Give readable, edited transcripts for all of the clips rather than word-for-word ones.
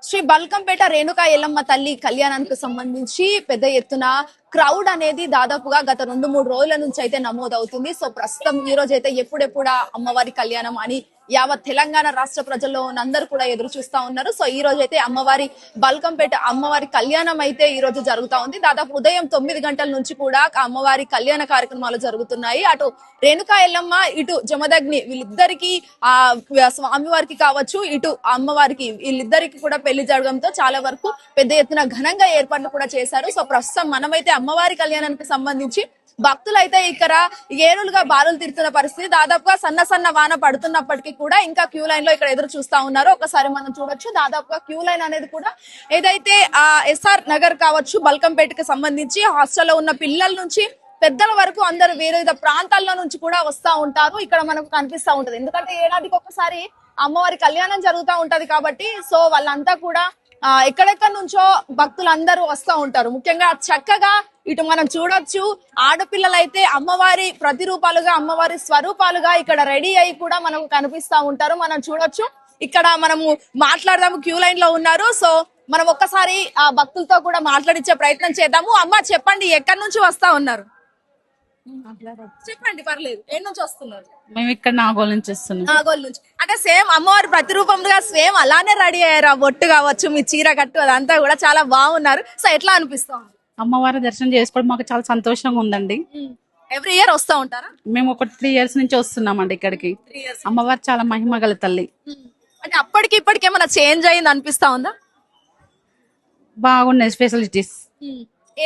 శ్రీ బల్కంపేట రేణుకా ఎల్లమ్మ తల్లి కళ్యాణానికి సంబంధించి పెద్ద ఎత్తున క్రౌడ్ అనేది దాదాపుగా గత 2-3 రోజుల నుంచి అయితే నమోదవుతుంది. సో ప్రస్తుతం ఈ రోజు అయితే ఎప్పుడెప్పుడా అమ్మవారి కళ్యాణం అని యావత్ తెలంగాణ రాష్ట్ర ప్రజల్లో అందరూ కూడా ఎదురు చూస్తా ఉన్నారు. సో ఈ రోజు అయితే బల్కంపేట అమ్మవారి కళ్యాణం అయితే ఈ రోజు జరుగుతా ఉంది. దాదాపు ఉదయం 9 గంటల నుంచి కూడా అమ్మవారి కళ్యాణ కార్యక్రమాలు జరుగుతున్నాయి. అటు రేణుకా ఎల్లమ్మ, ఇటు జమదగ్ని వీళ్ళిద్దరికి స్వామివారికి కావచ్చు, ఇటు అమ్మవారికి వీళ్ళిద్దరికి కూడా పెళ్లి జరగడంతో చాలా వరకు పెద్ద ఎత్తున ఘనంగా ఏర్పాట్లు కూడా చేశారు. సో ప్రస్తుతం మనమైతే అమ్మవారి కళ్యాణానికి సంబంధించి భక్తులు అయితే ఇక్కడ ఏరులుగా బారులు తీరుతున్న పరిస్థితి. దాదాపుగా సన్న వాన పడుతున్నప్పటికీ కూడా ఇంకా క్యూ లైన్ లో ఇక్కడ ఎదురు చూస్తా ఉన్నారు. ఒకసారి మనం చూడొచ్చు, దాదాపుగా క్యూ లైన్ అనేది కూడా ఏదైతే ఎస్ఆర్ నగర్ కావచ్చు, బల్కంపేటకి సంబంధించి హాస్టల్లో ఉన్న పిల్లల నుంచి పెద్దల వరకు అందరూ వివిధ ప్రాంతాల్లో నుంచి కూడా వస్తా ఉంటారు. ఇక్కడ మనకు కనిపిస్తా ఉంటది, ఎందుకంటే ఏడాదికి ఒకసారి అమ్మవారి కళ్యాణం జరుగుతూ ఉంటది కాబట్టి సో వాళ్ళంతా కూడా ఎక్కడెక్కడి నుంచో భక్తులందరూ వస్తూ ఉంటారు. ముఖ్యంగా చక్కగా ఇటు మనం చూడొచ్చు, ఆడపిల్లలైతే అమ్మవారి ప్రతిరూపాలుగా, అమ్మవారి స్వరూపాలుగా ఇక్కడ రెడీ అయి కూడా మనకు కనిపిస్తా ఉంటారు. మనం చూడొచ్చు, ఇక్కడ మనము మాట్లాడదాము, క్యూ లైన్ లో ఉన్నారు. సో మనం ఒక్కసారి ఆ భక్తులతో కూడా మాట్లాడించే ప్రయత్నం చేద్దాము. అమ్మ చెప్పండి, ఎక్కడి నుంచి వస్తా ఉన్నారు? చెప్పండి, పర్లేదు. ఏ నుంచి వస్తున్నారు? మేము ఇక్కడ నాగోల్ నుంచి వస్తున్నాం. నాగోల్ నుంచి అంటే సేమ్ అమ్మవారి ప్రతిరూపంగా సేమ్ అలానే రెడీ అయ్యారు. ఆ బొట్టు కావచ్చు, మీ చీర కట్టు అదంతా కూడా చాలా బాగున్నారు. సో ఎట్లా అనిపిస్తాం? అమ్మవారి దర్శనం చేసుకోవడం మాకు చాలా సంతోషంగా ఉందండి. ఎవ్రీ ఇయర్ వస్తా ఉంటారా? మేము ఒక 3 years నుంచి వస్తున్నామండి ఇక్కడికి. అమ్మవారు చాలా మహిమ గల తల్లి. అంటే అప్పటికి ఇప్పటికి ఏమైనా చేంజ్ అయింది అనిపిస్తా ఉందా? బాగున్నాయి ఫెసిలిటీస్,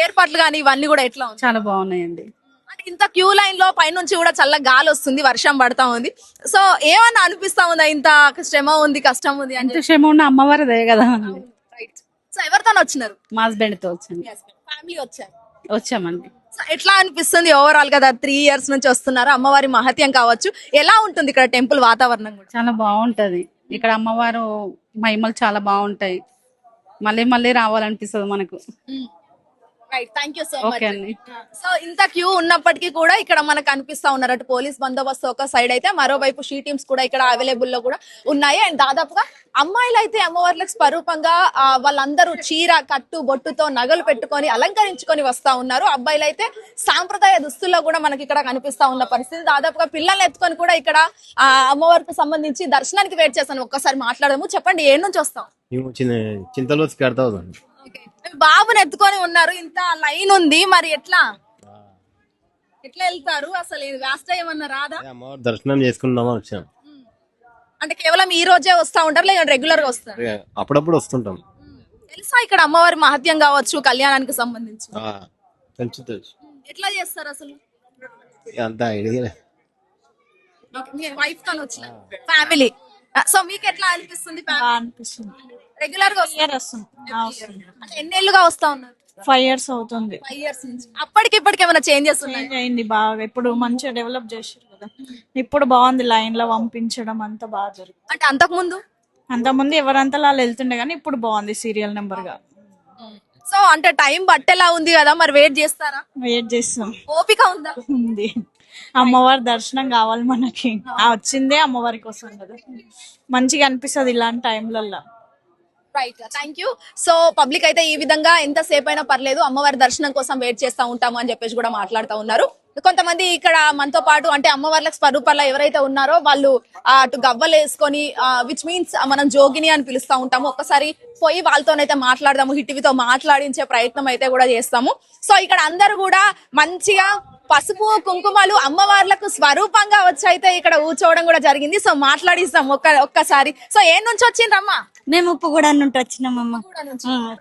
ఏర్పాట్లు కానీ ఇవన్నీ కూడా ఎట్లా ఉంది? చాలా బాగున్నాయండి. అంటే ఇంత క్యూ లైన్ లో పైనుంచి కూడా చల్ల గాలి వస్తుంది, వర్షం పడతా ఉంది. సో ఏమన్నా అనిపిస్తా ఉందా, ఇంత శ్రమ ఉంది, కష్టం ఉంది ఎంత క్షేమం ఉన్న అమ్మవారిదే కదా. సో ఎవరితో వచ్చినారు? మా హస్బెండ్ తో వచ్చాను. ఫ్యామిలీ వచ్చామండి. సో ఎట్లా అనిపిస్తుంది ఓవరాల్ గా? 3 years నుంచి వస్తున్నారు. అమ్మవారి మహత్యం కావచ్చు, ఎలా ఉంటుంది ఇక్కడ టెంపుల్ వాతావరణం కూడా? చాలా బాగుంటది ఇక్కడ. అమ్మవారు మహిమలు చాలా బాగుంటాయి. మళ్ళీ మళ్ళీ రావాలనిపిస్తుంది మనకు. Thank you so much. అండి. సో ఇంత క్యూ ఉన్నప్పటికీ కూడా ఇక్కడ మనకు కనిపిస్తా ఉన్నారు. అటు పోలీస్ బందోబస్తు ఒక సైడ్ అయితే, మరోవైపు షీ టీమ్స్ కూడా ఇక్కడ అవైలబుల్ లో కూడా ఉన్నాయి. అండ్ దాదాపుగా అమ్మాయిలు అయితే అమ్మవార్లకు స్వరూపంగా వాళ్ళందరూ చీర కట్టు బొట్టుతో నగలు పెట్టుకొని అలంకరించుకొని వస్తా ఉన్నారు. అబ్బాయిలు అయితే సాంప్రదాయ దుస్తుల్లో కూడా మనకి ఇక్కడ కనిపిస్తా ఉన్న పరిస్థితి. దాదాపుగా పిల్లల్ని ఎత్తుకొని కూడా ఇక్కడ అమ్మవారికి సంబంధించి దర్శనానికి వెయిట్ చేస్తాను. ఒక్కసారి మాట్లాడదాము. చెప్పండి, ఏ నుంచి వస్తాం? చింతలో బాబుని ఎత్తుకొని ఉన్నారు, ఇంత లైన్ ఉంది, మరి ఎట్లా వెళ్తారు? అసలు లాస్ట్ టైం ఏమన్నా రాదా? దర్శనం చేసుకుందామని వచ్చాం. అంటే కేవలం ఈ రోజే వస్తా ఉంటారు, లేదా రెగ్యులర్ గా వస్తారు? అప్పుడప్పుడు వస్తుంటాం. తెలుసా ఇక్కడ అమ్మవారి మహత్యం కావచ్చు కళ్యాణానికి సంబంధించి? తెలుసు. ఎట్లా చేస్తారు అసలు? అంత ఐడియా. వైఫ్ తో వచ్చిన ఫ్యామిలీ. సో మీకు ఎట్లా అనిపిస్తుంది? రెగ్యులర్ గా అంటే ఎన్నేళ్లుగా వస్తా ఉన్నారు? 5 years అవుతుంది. 5 years నుంచి. అప్పటికి ఇప్పటికి ఏమైనా చేంజెస్ ఉన్నాయి? అయింది బాగా. ఇప్పుడు మంచిగా డెవలప్ చేశారు కదా, ఇప్పుడు బాగుంది. లైన్ లో పంపించడం అంతా బాగా జరుగుతుంది. అంటే అంతకుముందు ఎవరంతా వాళ్ళు వెళ్తుండే కానీ ఇప్పుడు బాగుంది సీరియల్ నెంబర్ గా. సో అంటే టైం బట్టేలా ఉంది కదా, మరి వెయిట్ చేస్తారా? వెయిట్ చేస్తాం. ఓపిక ఉందా? ఉంది. అమ్మవారి దర్శనం కావాలి మనకి. వచ్చిందే అమ్మవారి కోసం కదా, మంచిగా అనిపిస్తుంది ఇలాంటి టైంలలో. Right, thank you. So public అయితే ఈ విధంగా ఎంతసేపు అయినా పర్లేదు అమ్మవారి దర్శనం కోసం వెయిట్ చేస్తా ఉంటాము అని చెప్పేసి కూడా మాట్లాడుతూ ఉన్నారు. కొంతమంది ఇక్కడ మనతో పాటు అంటే అమ్మవార్లకు స్వరూపాల్లో ఎవరైతే ఉన్నారో వాళ్ళు అటు గవ్వలు వేసుకొని విచ్ మీన్స్ మనం జోగిని అని పిలుస్తా ఉంటాము. ఒక్కసారి పోయి వాళ్ళతోనైతే మాట్లాడదాము, హిటివితో మాట్లాడించే ప్రయత్నం అయితే కూడా చేస్తాము. సో ఇక్కడ అందరూ కూడా మంచిగా పసుపు కుంకుమలు అమ్మవార్లకు స్వరూపంగా వచ్చైతే ఇక్కడ కూర్చోవడం కూడా జరిగింది. సో మాట్లాడిస్తాం ఒక్కసారి. సో ఏ నుంచి వచ్చిండ్రమ్మా? మేము ఉప్పుగూడ నుండి వచ్చినామమ్మ.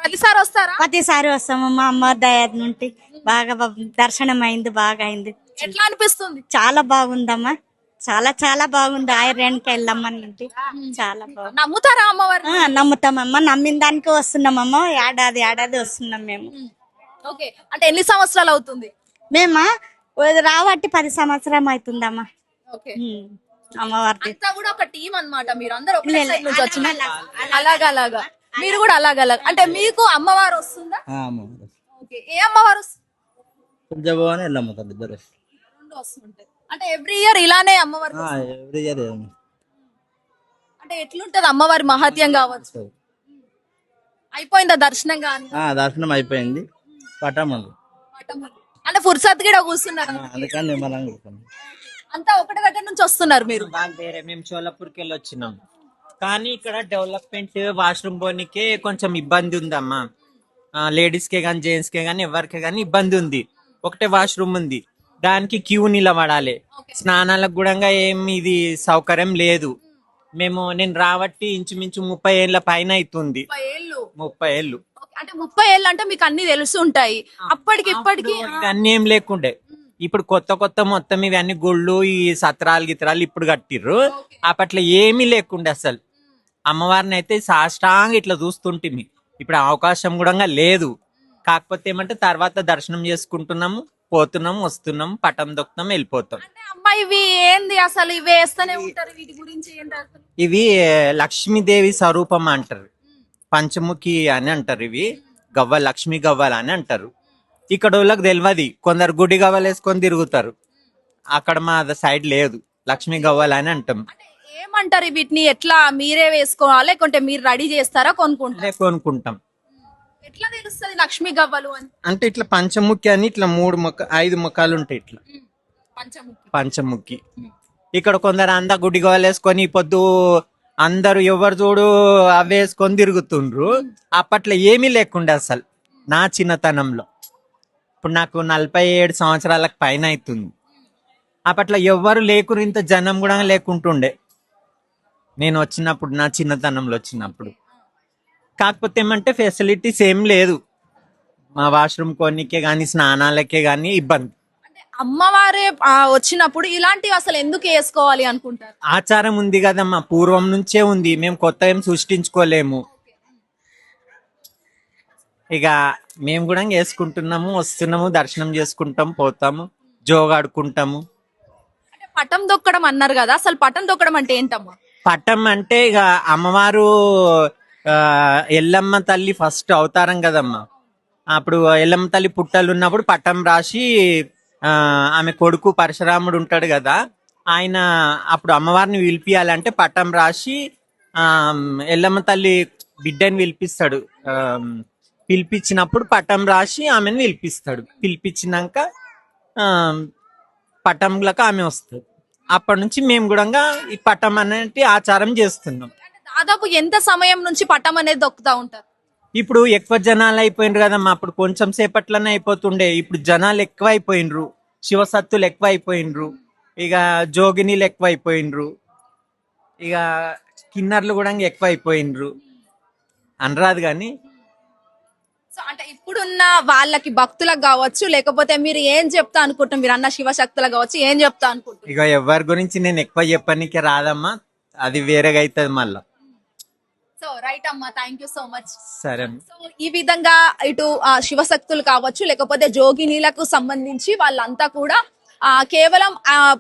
ప్రతిసారి వస్తారా? ప్రతిసారి వస్తామమ్మా. అమ్మవారి దయ నుండి బాగా దర్శనం అయింది, బాగా అయింది. ఎట్లా అనిపిస్తుంది? చాలా బాగుందమ్మా, చాలా చాలా బాగుంది. ఆయరేణుకి వెళ్ళమ్మని చాలా బాగుంది. నమ్ముతారా అమ్మవారు? నమ్ముతామమ్మా, నమ్మిన దానికి వస్తున్నామమ్మా. ఏడాది వస్తున్నాం మేము. ఓకే, అంటే ఎన్ని సంవత్సరాలు అవుతుంది? మేమా రావట్టి 10 సంవత్సరం అవుతుందమ్మా. ఓకే, అమ్మవారి కూడా ఒక టీం అన్నమాట. మీరు అందరూ ఒకే సైడ్ నుంచి వచ్చిన అలాగా మీరు కూడా అలాగా అంటే మీకు అమ్మవారు వస్తుందా? ఓకే, ఏ అమ్మవారు? రెండు వస్తుంటాయి. అంటే ఎవ్రీ ఇయర్ ఇలానే అమ్మవారు? అంటే ఎట్లుంటది అమ్మవారి మహత్యం కావచ్చు? అయిపోయిందా దర్శనం కానీ దర్శనం అయిపోయింది. పటమలు అంటే ఫుర్సత్ కూడా కూర్చున్నారు అందుకని నిమ్మలంగా కూర్చున్నాం. అంతా ఒకటి దగ్గర నుంచి వస్తున్నారు మీరు. వేరే మేము షోలాపూర్కి వెళ్ళి వచ్చినాం, కానీ ఇక్కడ డెవలప్మెంట్ వాష్రూమ్ పోనీకే కొంచెం ఇబ్బంది ఉందమ్మా. లేడీస్ కే కానీ జెంట్స్ కే కానీ ఎవరికే కానీ ఇబ్బంది ఉంది. ఒకటే వాష్రూమ్ ఉంది, దానికి క్యూ నిలబడాలి. స్నానాలకు కూడా ఏమి ఇది సౌకర్యం లేదు. నేను రాబట్టి ఇంచుమించు 30 ఏళ్ళ పైన అవుతుంది. 30 ఏళ్ళు అంటే 30 ఏళ్ళు అంటే మీకు అన్ని తెలుసు ఉంటాయి. అప్పటికి ఇప్పటికి అన్ని ఏం లేకుండే. ఇప్పుడు కొత్త మొత్తం ఇవన్నీ గుళ్ళు ఈ సత్రాలు గిత్రాలు ఇప్పుడు కట్టిర్రు. అప్పట్లో ఏమీ లేకుండే అసలు. అమ్మవారిని అయితే సాష్టాంగా ఇట్లా చూస్తుంటిమి. ఇప్పుడు అవకాశం కూడా లేదు. కాకపోతే ఏమంటే తర్వాత దర్శనం చేసుకుంటున్నాము, పోతున్నాము, వస్తున్నాము, పటం దొక్కుతాం, వెళ్ళిపోతాం. అంటే అమ్మా ఇవి ఏంది అసలు ఇవి వేస్తూనే ఉంటారు, వీటి గురించి ఏంటి అసలు? ఇవి లక్ష్మీదేవి స్వరూపం అంటారు, పంచముఖి అని అంటారు. ఇవి లక్ష్మీ గవ్వలు అని అంటారు. ఇక్కడ వాళ్ళకి తెలియదు, కొందరు గుడి గవ్వలు వేసుకొని తిరుగుతారు. అక్కడ మా సైడ్ లేదు, లక్ష్మీ గవ్వలు అని అంటాం. ఏమంటారు వీటిని? ఎట్లా మీరే వేసుకోవాలా లేకుంటే మీరు రెడీ చేస్తారా? కొనుక్కుంటాం. ఎట్లా తెలుస్తుంది లక్ష్మీ గవ్వలు అని? అంటే ఇట్లా పంచముఖి అని ఇట్లా 5 ముఖాలు ఉంటాయి. ఇట్లా పంచముఖి. ఇక్కడ కొందరు అంతా గుడి గవ్వలు వేసుకొని పొద్దు అందరు ఎవరు చూడు అవి వేసుకొని తిరుగుతుండ్రు. అప్పట్లో ఏమీ లేకుండే అసలు నా చిన్నతనంలో. ఇప్పుడు నాకు 47 సంవత్సరాలకు పైన అవుతుంది. అప్పట్లో ఎవ్వరు లేకురు, ఇంత జనం కూడా లేకుంటుండే నేను వచ్చినప్పుడు, నా చిన్నతనంలో వచ్చినప్పుడు. కాకపోతే ఏమంటే ఫెసిలిటీస్ ఏం లేదు. మా వాష్రూమ్ కొనికే కానీ స్నానాలకే కానీ ఇబ్బంది. అంటే అమ్మవారే వచ్చినప్పుడు ఇలాంటివి అసలు ఎందుకు వేసుకోవాలి అనుకుంటారు? ఆచారం ఉంది కదమ్మా, పూర్వం నుంచే ఉంది. మేము కొత్త ఏం సృష్టించుకోలేము. ఇక మేము కూడా వేసుకుంటున్నాము, వస్తున్నాము, దర్శనం చేసుకుంటాం, పోతాము, జోగాడుకుంటాము. అంటే పటం దొక్కడం అన్నారు కదా, అసలు పటం దొక్కడం అంటే ఏంటమ్మా? పటం అంటే ఇక అమ్మవారు ఎల్లమ్మ తల్లి ఫస్ట్ అవతారం కదమ్మా. అప్పుడు ఎల్లమ్మ తల్లి పుట్టలు ఉన్నప్పుడు పటం రాసి ఆమె కొడుకు పరశురాముడు ఉంటాడు కదా, ఆయన అప్పుడు అమ్మవారిని పిలిపియాలంటే పటం రాసి ఎల్లమ్మ తల్లి బిడ్డని పిలిపిస్తాడు. పిలిపించినప్పుడు పటం రాసి ఆమెను పిలిపిస్తాడు. పిలిపించినాక పటంలకు ఆమె వస్తుంది. అప్పటి నుంచి మేము కూడా ఈ పటం అనేది ఆచారం చేస్తున్నాం. దాదాపు ఎంత సమయం నుంచి పటం అనేది దొక్కుతా ఉంటారు? ఇప్పుడు ఎక్కువ జనాలు అయిపోయినరు కదమ్మా. అప్పుడు కొంచెం సేపట్లోనే అయిపోతుండే. ఇప్పుడు జనాలు ఎక్కువ అయిపోయినరు, శివసత్తులు ఎక్కువ అయిపోయినరు, ఇక జోగినీలు ఎక్కువ అయిపోయినరు, ఇక కిన్నర్లు కూడా ఎక్కువ అయిపోయినరు అనరాదు. కానీ సో అంటే ఇప్పుడున్న వాళ్ళకి భక్తులకు కావచ్చు, లేకపోతే మీరు ఏం చెప్తా అనుకుంటున్నారు? మీరు అన్న శివశక్తులకు కావచ్చు, ఏం చెప్తా అనుకుంటున్నారు? ఇక ఎవరి గురించి నేను ఎక్కువ చెప్పనీకే రాదమ్మా, అది వేరేగా అవుతుంది మళ్ళా. సో రైట్ అమ్మా, థ్యాంక్ యూ సో మచ్. సరే. సో ఈ విధంగా ఇటు శివశక్తులు కావచ్చు, లేకపోతే జోగినీలకు సంబంధించి వాళ్ళంతా కూడా కేవలం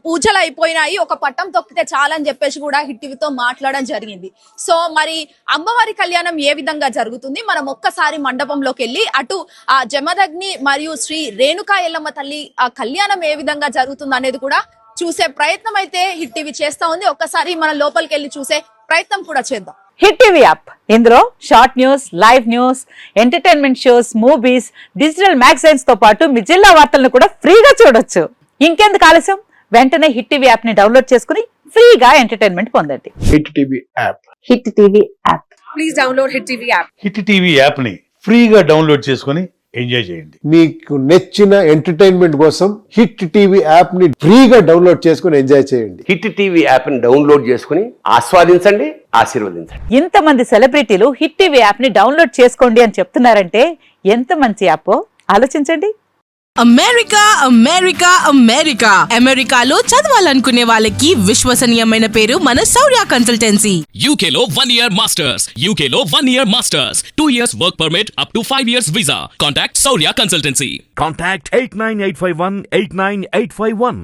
పూజలు అయిపోయినాయి, ఒక పట్టం తొక్కితే చాలని చెప్పేసి కూడా హిట్ టీవీతో మాట్లాడడం జరిగింది. సో మరి అమ్మవారి కళ్యాణం ఏ విధంగా జరుగుతుంది, మనం ఒక్కసారి మండపంలోకి వెళ్ళి అటు జమదగ్ని మరియు శ్రీ రేణుకా ఎల్లమ్మ తల్లి కళ్యాణం ఏ విధంగా జరుగుతుంది అనేది కూడా చూసే ప్రయత్నం అయితే హిట్ టీవీ చేస్తా ఉంది. ఒక్కసారి మనం లోపలికి వెళ్ళి చూసే ప్రయత్నం కూడా చేద్దాం. హిట్ టీవీ యాప్, ఇందులో short news, live news, entertainment shows, movies, digital magazines తో పాటు మీ జిల్లా వార్తలను కూడా ఫ్రీగా చూడొచ్చు. ఇంకెందుకు ఆలస్యం, వెంటనే హిట్ టీవీ యాప్ ని డౌన్లోడ్ చేసుకుని ఫ్రీగా ఎంటర్టైన్మెంట్ పొందండి. Hit TV app, hit TV app, please download hit TV app. Hit TV app ని ఫ్రీగా డౌన్లోడ్ చేసుకుని ఎంజాయ్ చేయండి. మీకు నచ్చిన ఎంటర్టైన్మెంట్ కోసం హిట్ టీవీ యాప్ ని ఫ్రీగా డౌన్లోడ్ చేసుకుని ఎంజాయ్ చేయండి. హిట్ టీవీ యాప్ ని డౌన్లోడ్ చేసుకుని ఆస్వాదించండి, ఆశీర్వదించండి. ఇంతమంది సెలబ్రిటీలు హిట్ టీవీ యాప్ ని డౌన్లోడ్ చేసుకోండి అని చెప్తున్నారంటే ఎంత మంచి యాప్ ఆలోచించండి. అమెరికా అమెరికా అమెరికా అమెరికాలో చదవాలనుకునే వాళ్ళకి విశ్వసనీయమైన పేరు మన శౌర్య కన్సల్టెన్సీ. UK లో 1 year masters, UK లో 1 year masters, 2 years work permit up to 5 years visa. Contact Saurya Consultancy. Contact 89851 89851.